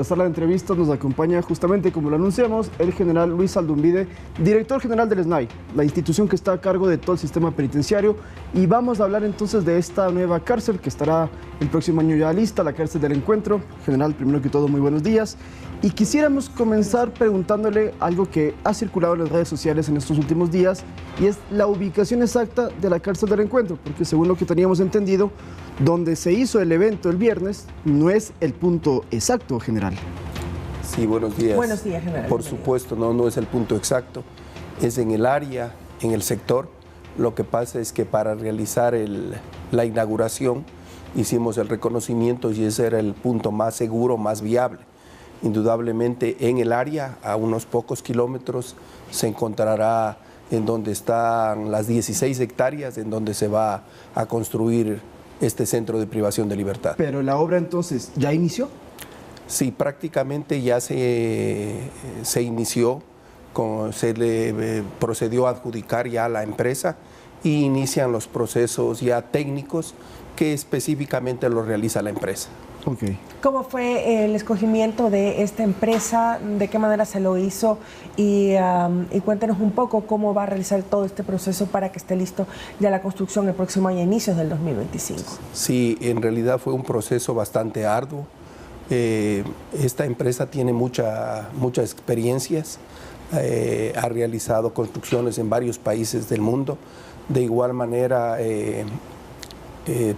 nuestra sala de entrevistas nos acompaña justamente, como lo anunciamos, el general Luis Aldumbide, director general del SNAI, la institución que está a cargo de todo el sistema penitenciario. Y vamos a hablar entonces de esta nueva cárcel que estará el próximo año ya lista, la cárcel del Encuentro. General, primero que todo, muy buenos días. Y quisiéramos comenzar preguntándole algo que ha circulado en las redes sociales en estos últimos días, y es la ubicación exacta de la cárcel del Encuentro, porque según lo que teníamos entendido, donde se hizo el evento el viernes no es el punto exacto, general. Sí, buenos días. Buenos días, general. Por supuesto, no es el punto exacto, es en el área, en el sector. Lo que pasa es que para realizar la inauguración hicimos el reconocimiento y ese era el punto más seguro, más viable. Indudablemente en el área, a unos pocos kilómetros, se encontrará en donde están las 16 hectáreas en donde se va a construir este centro de privación de libertad. ¿Pero la obra entonces ya inició? Sí, prácticamente ya se inició, se le procedió a adjudicar ya a la empresa y inician los procesos ya técnicos que específicamente lo realiza la empresa. Okay. ¿Cómo fue el escogimiento de esta empresa? ¿De qué manera se lo hizo? Y cuéntenos un poco cómo va a realizar todo este proceso para que esté listo ya la construcción el próximo año, inicios del 2025. Sí, en realidad fue un proceso bastante arduo. Esta empresa tiene muchas experiencias, ha realizado construcciones en varios países del mundo. De igual manera,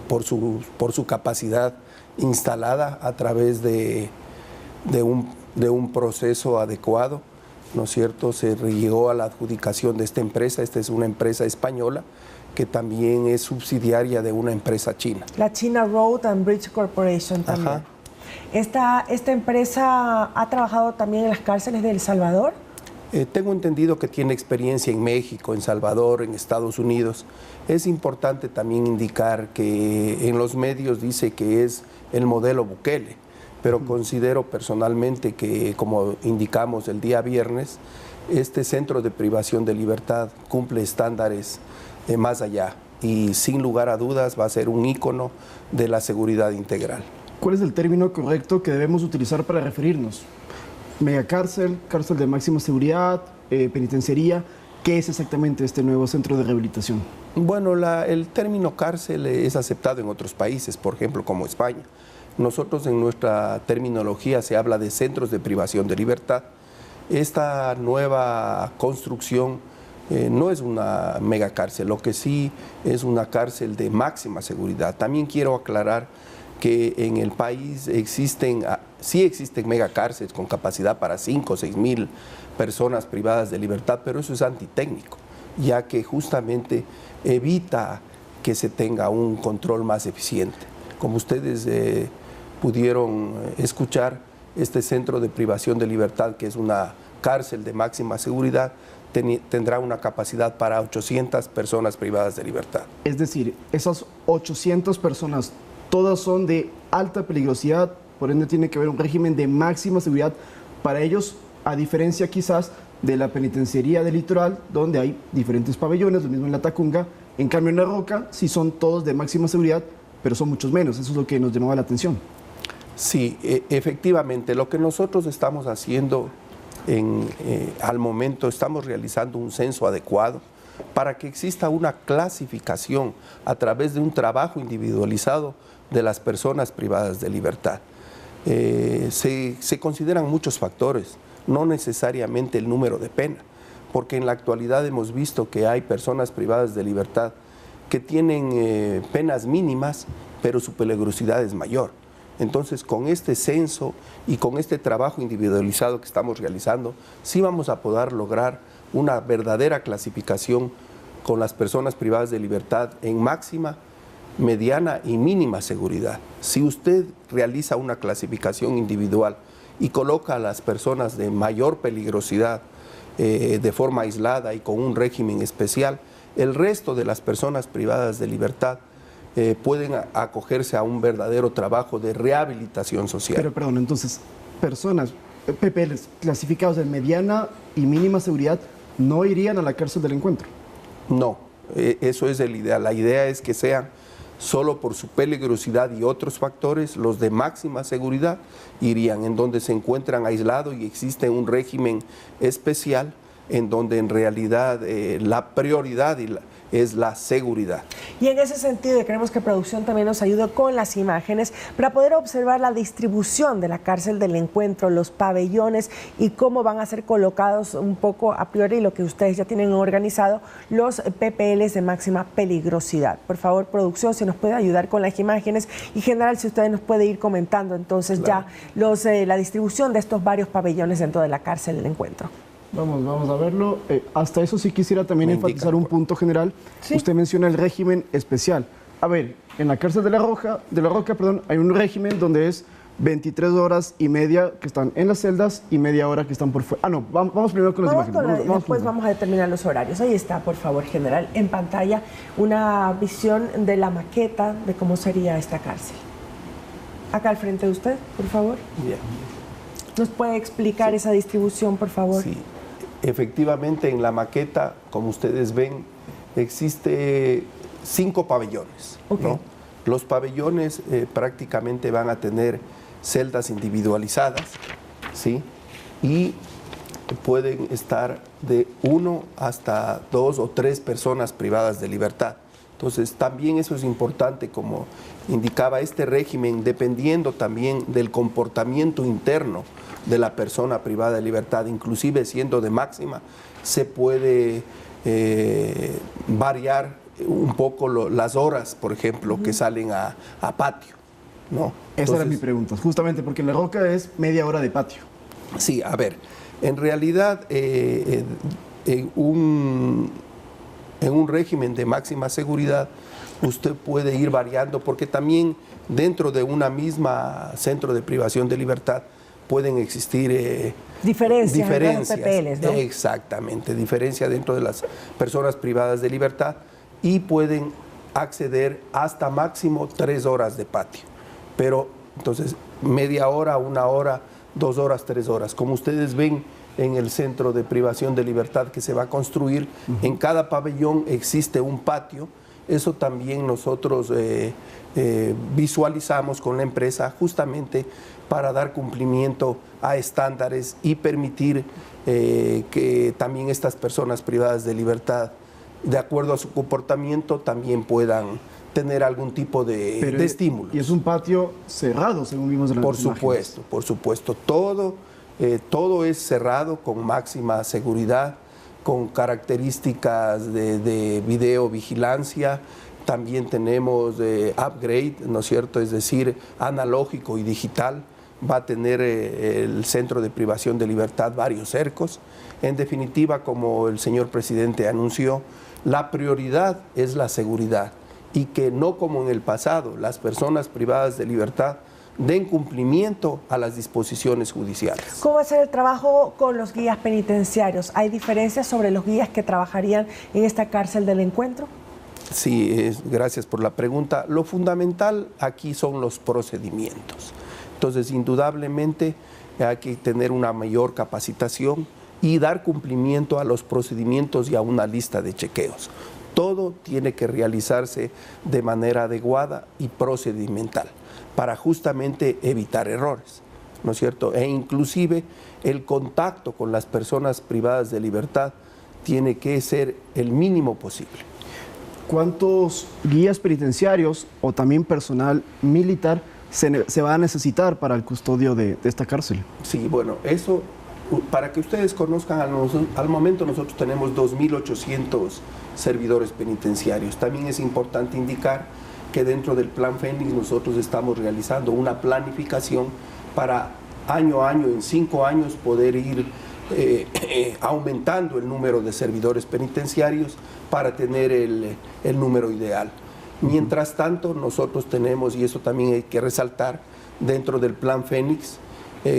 por su capacidad instalada a través de un proceso adecuado, ¿no es cierto? Se llegó a la adjudicación de esta empresa. Esta es una empresa española que también es subsidiaria de una empresa china. La China Road and Bridge Corporation también. Ajá. ¿Esta empresa ha trabajado también en las cárceles de El Salvador? Tengo entendido que tiene experiencia en México, en Salvador, en Estados Unidos. Es importante también indicar que en los medios dice que es el modelo Bukele, pero considero personalmente que, como indicamos el día viernes, este centro de privación de libertad cumple estándares más allá y sin lugar a dudas va a ser un ícono de la seguridad integral. ¿Cuál es el término correcto que debemos utilizar para referirnos? Megacárcel, cárcel de máxima seguridad, penitenciaría. ¿Qué es exactamente este nuevo centro de rehabilitación? Bueno, el término cárcel es aceptado en otros países, por ejemplo, como España. Nosotros en nuestra terminología se habla de centros de privación de libertad. Esta nueva construcción no es una megacárcel, lo que sí es una cárcel de máxima seguridad. También quiero aclarar que en el país sí existen megacárceles con capacidad para 5 o 6 mil personas privadas de libertad, pero eso es antitécnico, ya que justamente evita que se tenga un control más eficiente. Como ustedes pudieron escuchar, este centro de privación de libertad, que es una cárcel de máxima seguridad, tendrá una capacidad para 800 personas privadas de libertad. Es decir, esas 800 personas, todas son de alta peligrosidad, por ende tiene que haber un régimen de máxima seguridad para ellos, a diferencia quizás de la penitenciaría del litoral, donde hay diferentes pabellones, lo mismo en la Tacunga. En cambio en La Roca sí son todos de máxima seguridad, pero son muchos menos. Eso es lo que nos llamaba la atención. Sí, efectivamente, lo que nosotros estamos haciendo al momento, estamos realizando un censo adecuado para que exista una clasificación a través de un trabajo individualizado de las personas privadas de libertad. Se consideran muchos factores, no necesariamente el número de pena, porque en la actualidad hemos visto que hay personas privadas de libertad que tienen penas mínimas, pero su peligrosidad es mayor. Entonces, con este censo y con este trabajo individualizado que estamos realizando, sí vamos a poder lograr una verdadera clasificación con las personas privadas de libertad en máxima, mediana y mínima seguridad. Si usted realiza una clasificación individual y coloca a las personas de mayor peligrosidad de forma aislada y con un régimen especial, el resto de las personas privadas de libertad pueden acogerse a un verdadero trabajo de rehabilitación social. Pero perdón, entonces, personas, PPLs clasificados de mediana y mínima seguridad no irían a la cárcel del Encuentro. No, eso es el ideal. La idea es que sean solo por su peligrosidad y otros factores, los de máxima seguridad irían en donde se encuentran aislados y existe un régimen especial en donde en realidad la prioridad es la seguridad. Y en ese sentido, queremos que producción también nos ayude con las imágenes para poder observar la distribución de la cárcel del encuentro, los pabellones y cómo van a ser colocados un poco a priori lo que ustedes ya tienen organizado, los PPLs de máxima peligrosidad. Por favor, producción, si nos puede ayudar con las imágenes y general, si usted nos puede ir comentando entonces claro, ya la distribución de estos varios pabellones dentro de la cárcel del encuentro. Vamos a verlo. Hasta eso sí quisiera también enfatizar un punto general. Sí. Usted menciona el régimen especial. A ver, en la cárcel de la Roca, hay un régimen donde es 23 horas y media que están en las celdas y media hora que están por fuera. No, vamos primero con las imágenes. Después vamos a determinar los horarios. Ahí está, por favor, general, en pantalla, una visión de la maqueta de cómo sería esta cárcel. Acá al frente de usted, por favor. Bien. ¿Nos puede explicar esa distribución, por favor? Sí. Efectivamente, en la maqueta, como ustedes ven, existe 5 pabellones. Okay. ¿No? Los pabellones prácticamente van a tener celdas individualizadas, ¿sí? Y pueden estar de 1 hasta 2 o 3 personas privadas de libertad. Entonces, también eso es importante, como indicaba este régimen, dependiendo también del comportamiento interno de la persona privada de libertad, inclusive siendo de máxima, se puede variar un poco las horas, por ejemplo, que salen a patio, ¿no? Esa era mi pregunta, justamente porque en la Roca es media hora de patio. Sí, a ver, en realidad en un régimen de máxima seguridad usted puede ir variando, porque también dentro de una misma centro de privación de libertad pueden existir diferencias entre los PPLs, ¿no? Exactamente, diferencia dentro de las personas privadas de libertad, y pueden acceder hasta máximo 3 horas de patio. Pero entonces media hora, 1 hora, 2 horas, 3 horas. Como ustedes ven en el centro de privación de libertad que se va a construir, en cada pabellón existe un patio. Eso también nosotros visualizamos con la empresa justamente para dar cumplimiento a estándares y permitir que también estas personas privadas de libertad, de acuerdo a su comportamiento, también puedan tener algún tipo de estímulo. Y es un patio cerrado, según vimos en las imágenes. Por supuesto. Todo es cerrado con máxima seguridad, con características de videovigilancia. También tenemos upgrade, ¿no es cierto? Es decir, analógico y digital. Va a tener el centro de privación de libertad varios cercos. En definitiva, como el señor presidente anunció, la prioridad es la seguridad, y que no como en el pasado, las personas privadas de libertad den cumplimiento a las disposiciones judiciales. ¿Cómo va a ser el trabajo con los guías penitenciarios? ¿Hay diferencias sobre los guías que trabajarían en esta cárcel del encuentro? Sí, gracias por la pregunta. Lo fundamental aquí son los procedimientos. Entonces, indudablemente hay que tener una mayor capacitación y dar cumplimiento a los procedimientos y a una lista de chequeos. Todo tiene que realizarse de manera adecuada y procedimental para justamente evitar errores, ¿no es cierto? E inclusive el contacto con las personas privadas de libertad tiene que ser el mínimo posible. ¿Cuántos guías penitenciarios o también personal militar se va a necesitar para el custodio de esta cárcel? Sí, bueno, eso, para que ustedes conozcan, al momento nosotros tenemos 2.800 servidores penitenciarios. También es importante indicar que dentro del Plan Fénix nosotros estamos realizando una planificación para año a año, en 5 años, poder ir aumentando el número de servidores penitenciarios para tener el número ideal. Mientras tanto, nosotros tenemos, y eso también hay que resaltar, dentro del Plan Fénix,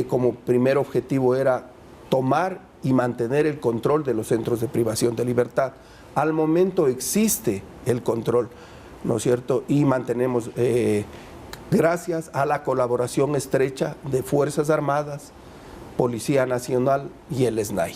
como primer objetivo era tomar y mantener el control de los centros de privación de libertad. Al momento existe el control, ¿no es cierto? Y mantenemos, gracias a la colaboración estrecha de Fuerzas Armadas, Policía Nacional y el SNAI.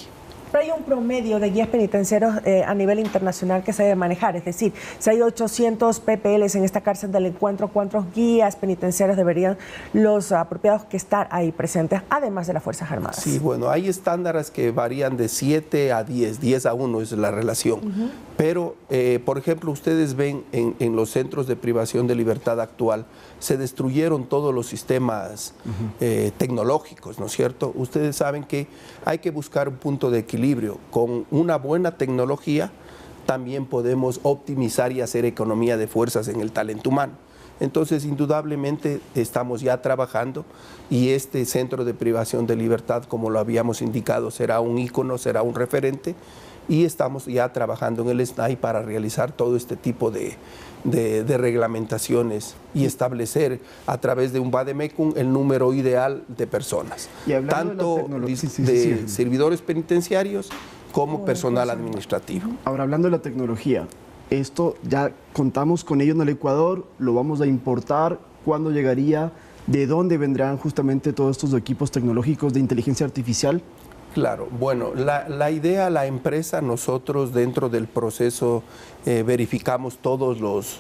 Pero hay un promedio de guías penitenciarios a nivel internacional que se debe manejar. Es decir, si hay 800 PPLs en esta cárcel del Encuentro, ¿cuántos guías penitenciarios deberían los apropiados que estar ahí presentes, además de las Fuerzas Armadas? Sí, bueno, hay estándares que varían de 7 a 10, 10 a 1 es la relación. Pero, por ejemplo, ustedes ven en los centros de privación de libertad actual, se destruyeron todos los sistemas tecnológicos, ¿no es cierto? Ustedes saben que hay que buscar un punto de equilibrio. Con una buena tecnología también podemos optimizar y hacer economía de fuerzas en el talento humano. Entonces, indudablemente estamos ya trabajando y este centro de privación de libertad, como lo habíamos indicado, será un ícono, será un referente, y estamos ya trabajando en el SNAI para realizar todo este tipo de reglamentaciones y establecer a través de un vademecum el número ideal de personas, tanto de servidores penitenciarios como personal administrativo. Ahora, hablando de la tecnología, esto ya contamos con ello en el Ecuador, lo vamos a importar, ¿cuándo llegaría? ¿De dónde vendrán justamente todos estos equipos tecnológicos de inteligencia artificial? Claro, bueno, la idea, la empresa, nosotros dentro del proceso verificamos todos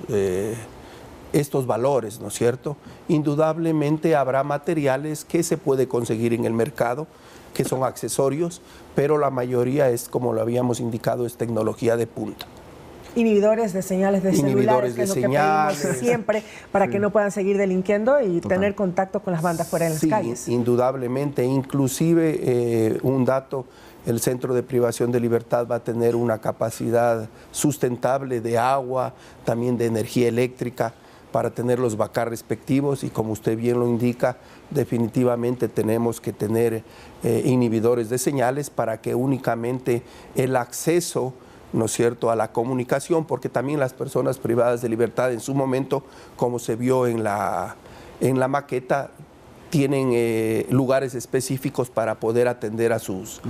estos valores, ¿no es cierto? Indudablemente habrá materiales que se puede conseguir en el mercado, que son accesorios, pero la mayoría es, como lo habíamos indicado, es tecnología de punta. Inhibidores de señales de celulares, que es lo que pedimos siempre para que no puedan seguir delinquiendo y tener contacto con las bandas fuera en las calles. Indudablemente, inclusive un dato, el Centro de Privación de Libertad va a tener una capacidad sustentable de agua, también de energía eléctrica, para tener los BACAR respectivos, y como usted bien lo indica, definitivamente tenemos que tener inhibidores de señales para que únicamente el acceso, ¿no es cierto?, a la comunicación, porque también las personas privadas de libertad en su momento, como se vio en la maqueta, tienen lugares específicos para poder atender a sus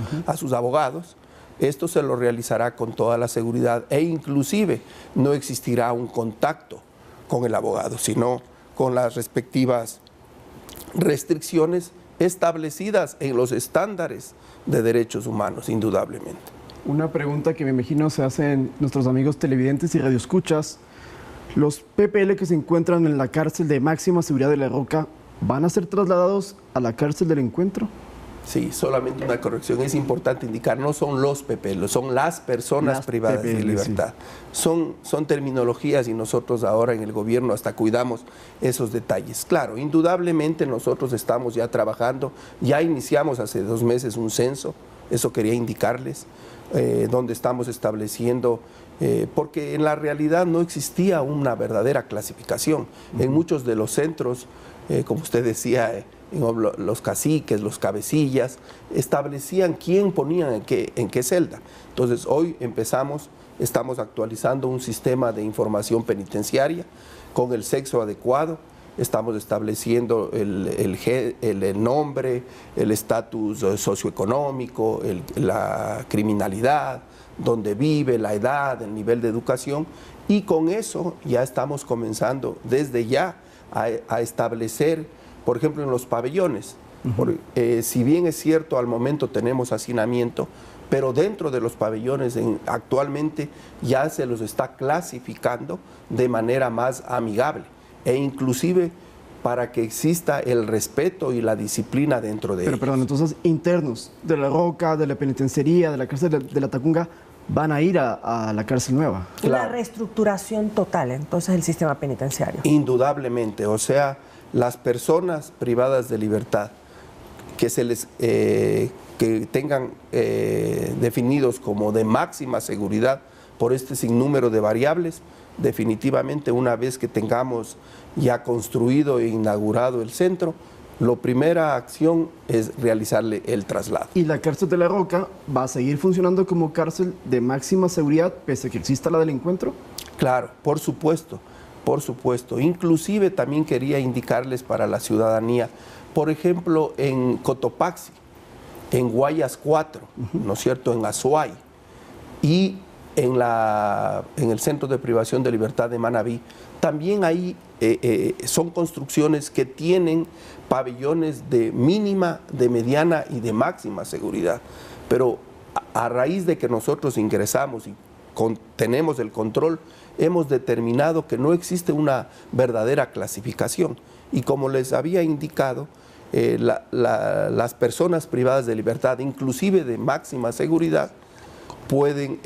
abogados. Esto se lo realizará con toda la seguridad e inclusive no existirá un contacto con el abogado, sino con las respectivas restricciones establecidas en los estándares de derechos humanos, indudablemente. Una pregunta que me imagino se hacen nuestros amigos televidentes y radioescuchas. ¿Los PPL que se encuentran en la cárcel de máxima seguridad de La Roca van a ser trasladados a la cárcel del Encuentro? Sí, solamente una corrección. Es importante indicar, no son los PPL, son las personas privadas de libertad. Sí. Son terminologías y nosotros ahora en el gobierno hasta cuidamos esos detalles. Claro, indudablemente nosotros estamos ya trabajando, ya iniciamos hace 2 meses un censo, eso quería indicarles, donde estamos estableciendo, porque en la realidad no existía una verdadera clasificación. En muchos de los centros, como usted decía, los caciques, los cabecillas, establecían quién ponían en qué celda. Entonces hoy estamos actualizando un sistema de información penitenciaria con el sexo adecuado, estamos estableciendo el nombre, el estatus socioeconómico, la criminalidad, dónde vive, la edad, el nivel de educación, y con eso ya estamos comenzando desde ya a establecer, por ejemplo, en los pabellones. Si bien es cierto, al momento tenemos hacinamiento, pero dentro de los pabellones actualmente ya se los está clasificando de manera más amigable e inclusive para que exista el respeto y la disciplina dentro de ellos. Pero perdón, entonces internos de La Roca, de la penitenciaría, de la cárcel de La Tacunga, van a ir a la cárcel nueva. Una reestructuración total, entonces, del sistema penitenciario. Indudablemente, o sea, las personas privadas de libertad que tengan definidos como de máxima seguridad por este sinnúmero de variables, definitivamente una vez que tengamos ya construido e inaugurado el centro, la primera acción es realizarle el traslado. ¿Y la cárcel de La Roca va a seguir funcionando como cárcel de máxima seguridad pese a que exista la del Encuentro? Claro, por supuesto, por supuesto. Inclusive también quería indicarles para la ciudadanía, por ejemplo, en Cotopaxi, en Guayas 4, ¿no es cierto?, en Azuay, y en el Centro de Privación de Libertad de Manabí, también ahí son construcciones que tienen pabellones de mínima, de mediana y de máxima seguridad. Pero a raíz de que nosotros ingresamos y tenemos el control, hemos determinado que no existe una verdadera clasificación. Y como les había indicado, las personas privadas de libertad, inclusive de máxima seguridad, pueden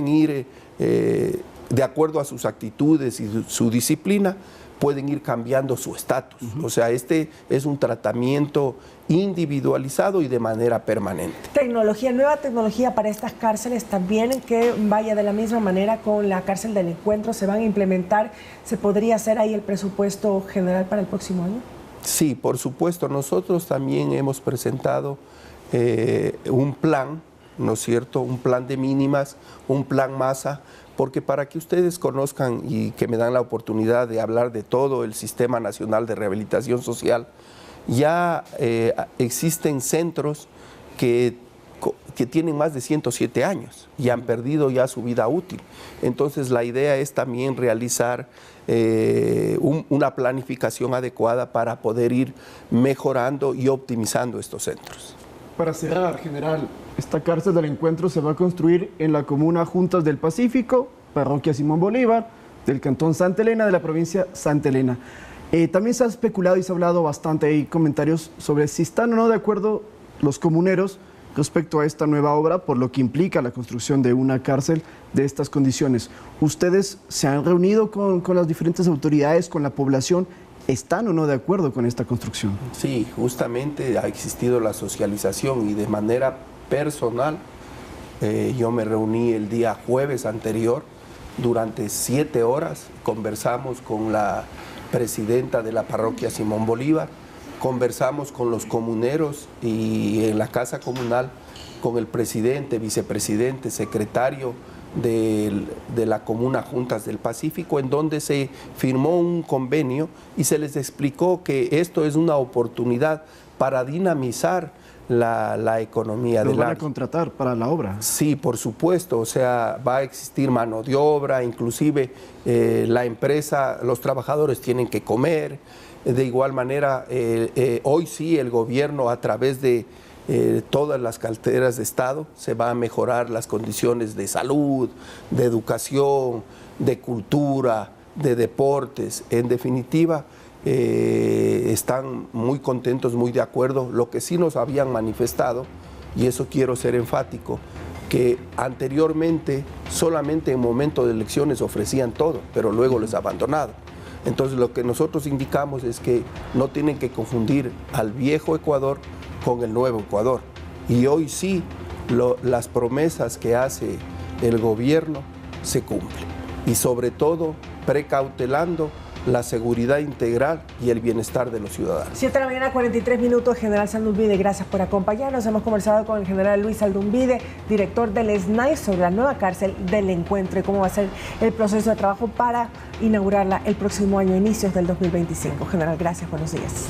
ir, de acuerdo a sus actitudes y su disciplina, pueden ir cambiando su estatus. O sea, este es un tratamiento individualizado y de manera permanente. Nueva tecnología para estas cárceles también, que vaya de la misma manera con la cárcel del Encuentro, ¿se van a implementar? ¿Se podría hacer ahí el presupuesto general para el próximo año? Sí, por supuesto. Nosotros también hemos presentado un plan, ¿no es cierto?, un plan de mínimas, un plan masa, porque para que ustedes conozcan y que me dan la oportunidad de hablar de todo el Sistema Nacional de Rehabilitación Social, ya existen centros que tienen más de 107 años y han perdido ya su vida útil. Entonces la idea es también realizar una planificación adecuada para poder ir mejorando y optimizando estos centros. Para cerrar, general, esta cárcel del Encuentro se va a construir en la comuna Juntas del Pacífico, parroquia Simón Bolívar, del cantón Santa Elena, de la provincia Santa Elena. También se ha especulado y se ha hablado bastante, hay comentarios sobre si están o no de acuerdo los comuneros respecto a esta nueva obra, por lo que implica la construcción de una cárcel de estas condiciones. ¿Ustedes se han reunido con las diferentes autoridades, con la población? ¿Están o no de acuerdo con esta construcción? Sí, justamente ha existido la socialización y de manera personal yo me reuní el día jueves anterior durante 7 horas, conversamos con la presidenta de la parroquia Simón Bolívar, conversamos con los comuneros y en la casa comunal con el presidente, vicepresidente, secretario de la comuna Juntas del Pacífico, en donde se firmó un convenio y se les explicó que esto es una oportunidad para dinamizar la economía del área. ¿Lo van a contratar para la obra? Sí, por supuesto, o sea, va a existir mano de obra, inclusive la empresa, los trabajadores tienen que comer. De igual manera, hoy sí el gobierno, a través de todas las carteras de Estado, se va a mejorar las condiciones de salud, de educación, de cultura, de deportes. En definitiva, están muy contentos, muy de acuerdo. Lo que sí nos habían manifestado, y eso quiero ser enfático, que anteriormente solamente en momento de elecciones ofrecían todo, pero luego les abandonado. Entonces lo que nosotros indicamos es que no tienen que confundir al viejo Ecuador con el nuevo Ecuador. Y hoy sí, las promesas que hace el gobierno se cumplen. Y sobre todo, precautelando la seguridad integral y el bienestar de los ciudadanos. 7 de la mañana, 43 minutos, General Zaldumbide, gracias por acompañarnos. Hemos conversado con el general Luis Zaldumbide, director del SNAI, sobre la nueva cárcel del Encuentro y cómo va a ser el proceso de trabajo para inaugurarla el próximo año, inicios del 2025. General, gracias, buenos días.